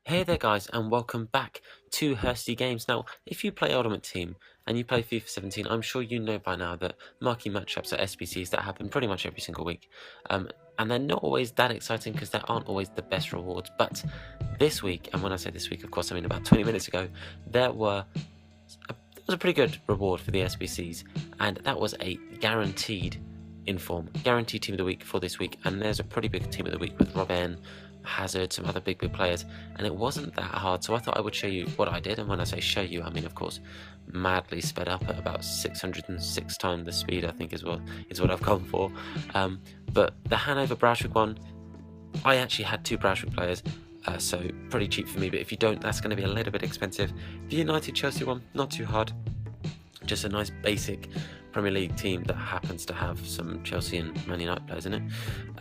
Hey there guys, and welcome back to Hursty Games. Now, if you play Ultimate Team and you play FIFA 17, I'm sure you know by now that marquee matchups are SBCs that happen pretty much every single week. And they're not always that exciting because there aren't always the best rewards. But this week, and when I say this week, of course I mean about 20 minutes ago, there was a pretty good reward for the SBCs, and that was a guaranteed guaranteed team of the week for this week. And there's a pretty big team of the week with Robin, Hazard, some other big players, and it wasn't that hard, so I thought I would show you what I did. And when I say show you, I mean of course madly sped up at about 606 times the speed, I think is what I've gone for. But the Hanover Braunschweig one, I actually had two Braunschweig players, so pretty cheap for me, but if you don't, that's going to be a little bit expensive. The United Chelsea one, not too hard, just a nice basic Premier League team that happens to have some Chelsea and Man United players in it.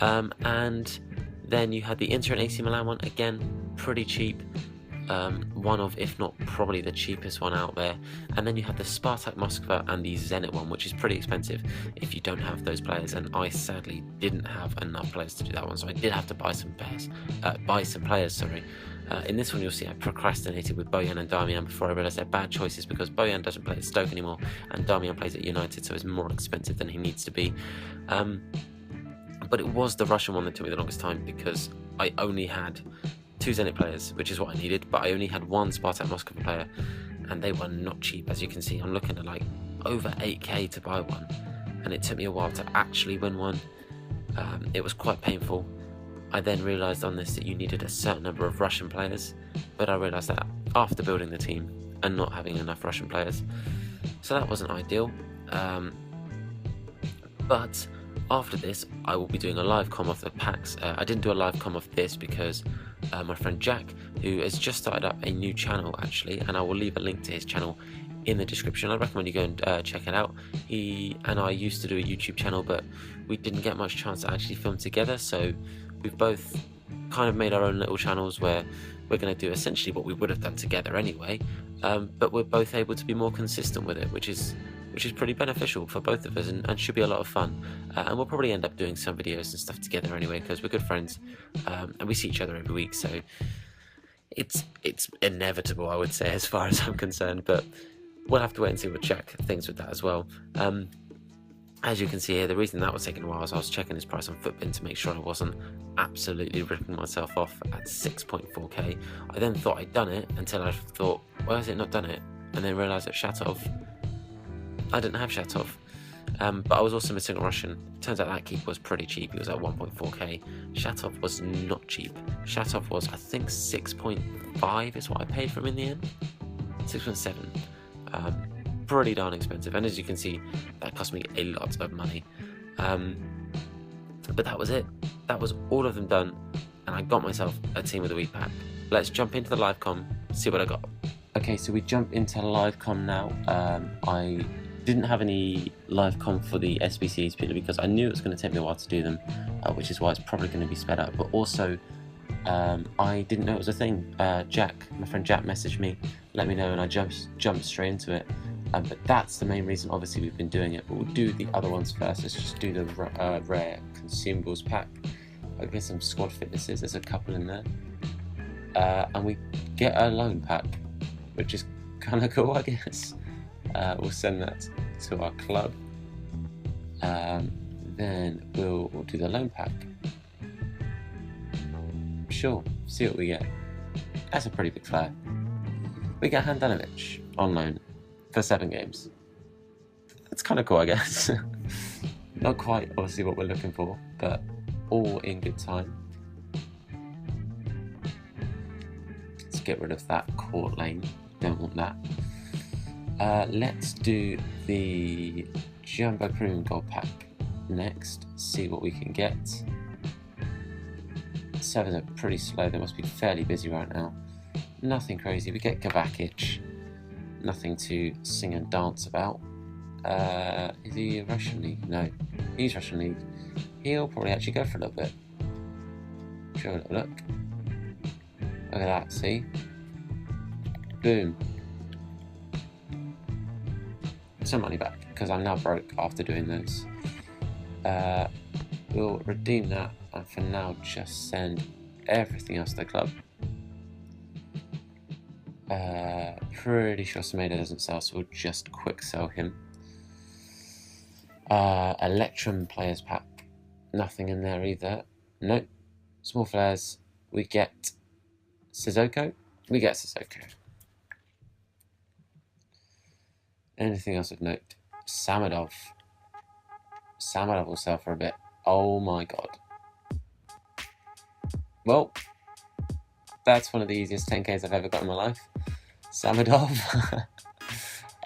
And then you had the Inter and AC Milan one, again, pretty cheap. One of, if not probably the cheapest one out there. And then you had the Spartak Moscow and the Zenit one, which is pretty expensive if you don't have those players. And I sadly didn't have enough players to do that one, so I did have to buy some players. In this one, you'll see I procrastinated with Bojan and Darmian before I realised they're bad choices because Bojan doesn't play at Stoke anymore and Darmian plays at United, so it's more expensive than he needs to be. But it was the Russian one that took me the longest time because I only had two Zenit players, which is what I needed, but I only had one Spartak Moscow player, and they were not cheap. As you can see, I'm looking at like over 8k to buy one, and it took me a while to actually win one. It was quite painful. I then realised on this that you needed a certain number of Russian players, but I realised that after building the team and not having enough Russian players. So that wasn't ideal. But after this, I will be doing a live com of the packs. I didn't do a live com of this because my friend Jack, who has just started up a new channel actually, and I will leave a link to his channel in the description. I recommend you go and check it out. He and I used to do a YouTube channel, but we didn't get much chance to actually film together, so we've both kind of made our own little channels where we're going to do essentially what we would have done together anyway, but we're both able to be more consistent with it, which is pretty beneficial for both of us and should be a lot of fun. And we'll probably end up doing some videos and stuff together anyway because we're good friends, and we see each other every week, so it's inevitable, I would say, as far as I'm concerned. But we'll have to wait and see what Jack thinks with that as well. As you can see here, the reason that was taking a while is I was checking his price on Footbin to make sure I wasn't absolutely ripping myself off at 6.4k. I then thought I'd done it until I thought, why has it not done it? And then realised that Shatov, I didn't have Shatov. But I was also missing a Russian. Turns out that keeper was pretty cheap. He was at 1.4k. Shatov was not cheap. Shatov was, I think, 6.5 is what I paid for him in the end. 6.7. Pretty darn expensive, and as you can see, that cost me a lot of money. But that was it. That was all of them done, and I got myself a Team of the Week pack. Let's jump into the live com, see what I got. Okay, so we jump into live com now. I didn't have any live com for the SBCs purely because I knew it was going to take me a while to do them, which is why it's probably going to be sped up. But also, I didn't know it was a thing. Jack, my friend Jack, messaged me, let me know, and I jumped straight into it. But that's the main reason, obviously, we've been doing it. But we'll do the other ones first. Let's just do the rare consumables pack. I'll get some squad fitnesses. There's a couple in there. And we get a loan pack, which is kind of cool, I guess. We'll send that to our club. Then we'll do the loan pack. Sure, see what we get. That's a pretty big flare. We get Handanovic on loan for 7 games. That's kind of cool, I guess. Not quite obviously what we're looking for, but all in good time. Let's get rid of that court lane. Don't want that. Let's do the Jumbo Premium Gold Pack next. See what we can get. Servers are pretty slow. They must be fairly busy right now. Nothing crazy. We get Kovacic. Nothing to sing and dance about. Is he Russian League? No, he's Russian League. He'll probably actually go for a little bit. Show a little look. Look at that, see? Boom. Some money back, because I'm now broke after doing those. We'll redeem that, and for now just send everything else to the club. Pretty sure Smeda doesn't sell, so we'll just quick sell him. Electrum Players Pack. Nothing in there either. Nope. Small Flares. We get Sissoko. We get Sissoko. Anything else of note? Samadov. Samadov will sell for a bit. Oh my god. Well, that's one of the easiest 10Ks I've ever got in my life. Samadov.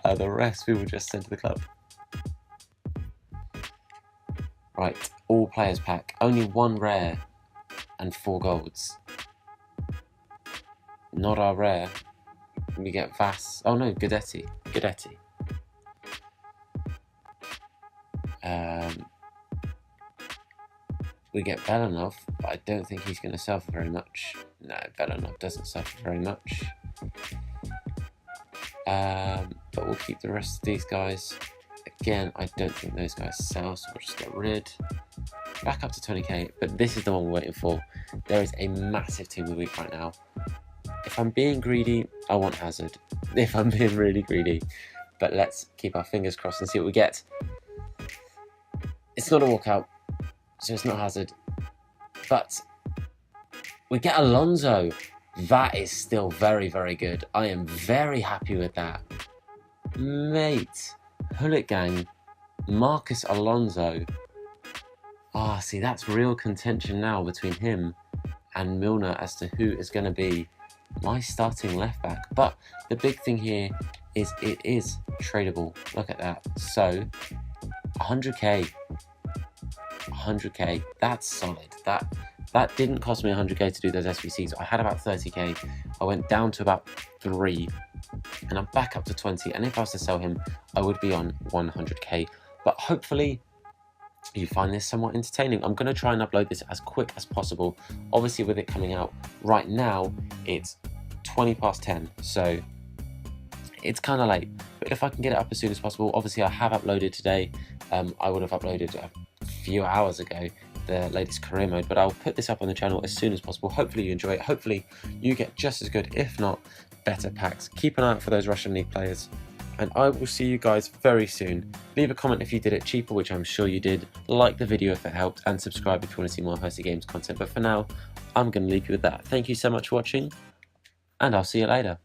The rest we will just send to the club. Right, all players pack. Only 1 rare and 4 golds. Not our rare. We get Vass. Oh no, Guidetti. Guidetti. We get Belanov, but I don't think he's going to sell for very much. No, Belanov doesn't sell for very much. But we'll keep the rest of these guys. Again, I don't think those guys sell, so we'll just get rid. Back up to 20k, but this is the one we're waiting for. There is a massive team of the week right now. If I'm being greedy, I want Hazard. If I'm being really greedy. But let's keep our fingers crossed and see what we get. It's not a walkout, so it's not Hazard. But we get Alonso. That is still very, very good. I am very happy with that. Mate, Hullet Gang, Marcus Alonso. Ah, see, that's real contention now between him and Milner as to who is going to be my starting left back. But the big thing here is it is tradable. Look at that. So 100k, 100k. That's solid. That didn't cost me 100k to do those SBCs. I had about 30k. I went down to about 3, and I'm back up to 20. And if I was to sell him, I would be on 100k. But hopefully you find this somewhat entertaining. I'm going to try and upload this as quick as possible. Obviously, with it coming out right now, it's 20 past 10, so it's kind of late. But if I can get it up as soon as possible, obviously I have uploaded today. I would have uploaded a few hours ago the latest career mode, but I'll put this up on the channel as soon as possible. Hopefully you enjoy it. Hopefully you get just as good, if not better packs. Keep an eye out for those Russian League players, and I will see you guys very soon. Leave a comment if you did it cheaper, which I'm sure you did. Like the video if it helped, and subscribe if you want to see more Hursty Games content. But for now, I'm going to leave you with that. Thank you so much for watching, and I'll see you later.